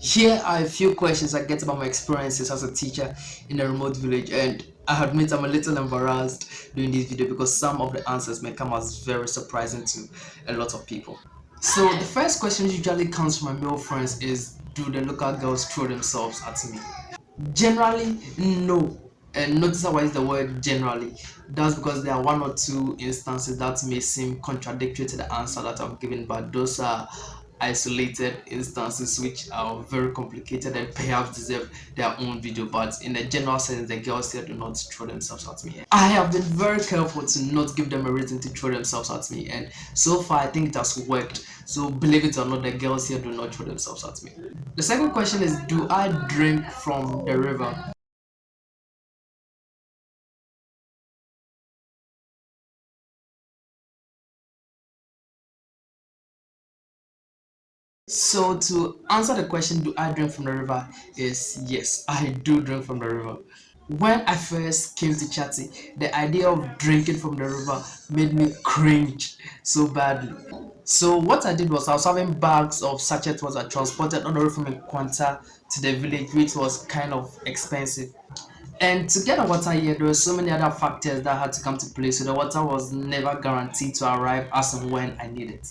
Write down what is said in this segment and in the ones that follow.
Here are a few questions I get about my experiences as a teacher in a remote village, and I admit I'm a little embarrassed doing this video because some of the answers may come as very surprising to a lot of people. So the first question usually comes from my male friends is, do the local girls throw themselves at me? Generally, no. And notice how I use the word generally. That's because there are one or two instances that may seem contradictory to the answer that I'm giving, but those are isolated instances which are very complicated and perhaps deserve their own video. But in a general sense, the girls here do not throw themselves at me. I have been very careful to not give them a reason to throw themselves at me, and so far I think it has worked. So believe it or not, the girls here do not throw themselves at me. The second question is, do I drink from the river? So to answer the question, do I drink from the river, is yes, I do drink from the river. When I first came to Chatty, the idea of drinking from the river made me cringe so badly. So what I did was I was having bags of sachet water transported all the way from Quanta to the village, which was kind of expensive. And to get the water here, there were so many other factors that had to come to play, so the water was never guaranteed to arrive as and when I need it.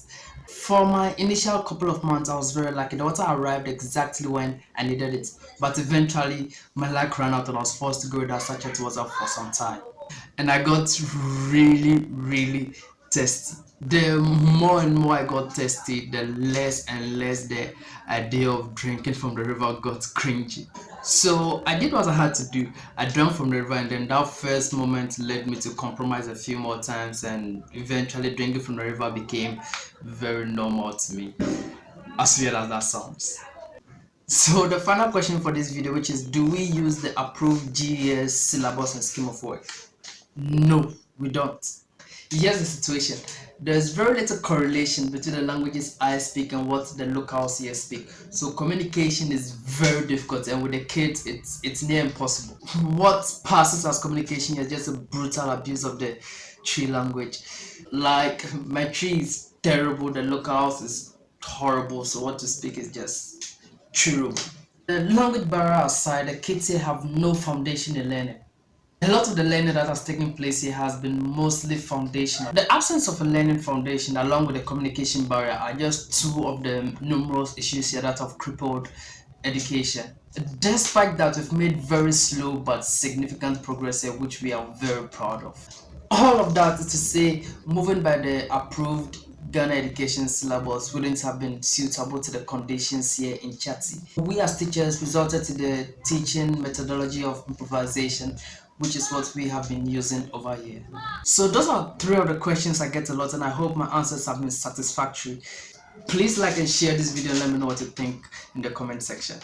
For my initial couple of months, I was very lucky. The water arrived exactly when I needed it, but eventually my luck ran out and I was forced to go without sachet water for some time. And I got really thirsty. The more and more I got thirsty, the less and less the idea of drinking from the river got cringy. So I did what I had to do. I drank from the river, and then that first moment led me to compromise a few more times, and eventually drinking from the river became very normal to me, as weird as that sounds. So the final question for this video, which is, do we use the approved GES syllabus and scheme of work? No, we don't. Here's the situation. There's very little correlation between the languages I speak and what the locals here speak. So communication is very difficult, and with the kids, it's near impossible. What passes as communication is just a brutal abuse of the tree language. Like, my tree is terrible, the locals is horrible, so what to speak is just true. The language barrier aside, the kids here have no foundation in learning. A lot of the learning that has taken place here has been mostly foundational. The absence of a learning foundation along with the communication barrier are just two of the numerous issues here that have crippled education. Despite that, we've made very slow but significant progress here, which we are very proud of. All of that is to say, moving by the approved Ghana education syllabus wouldn't have been suitable to the conditions here in Chati. We as teachers resorted to the teaching methodology of improvisation, which is what we have been using over here. So those are three of the questions I get a lot, and I hope my answers have been satisfactory. Please like and share this video and let me know what you think in the comment section.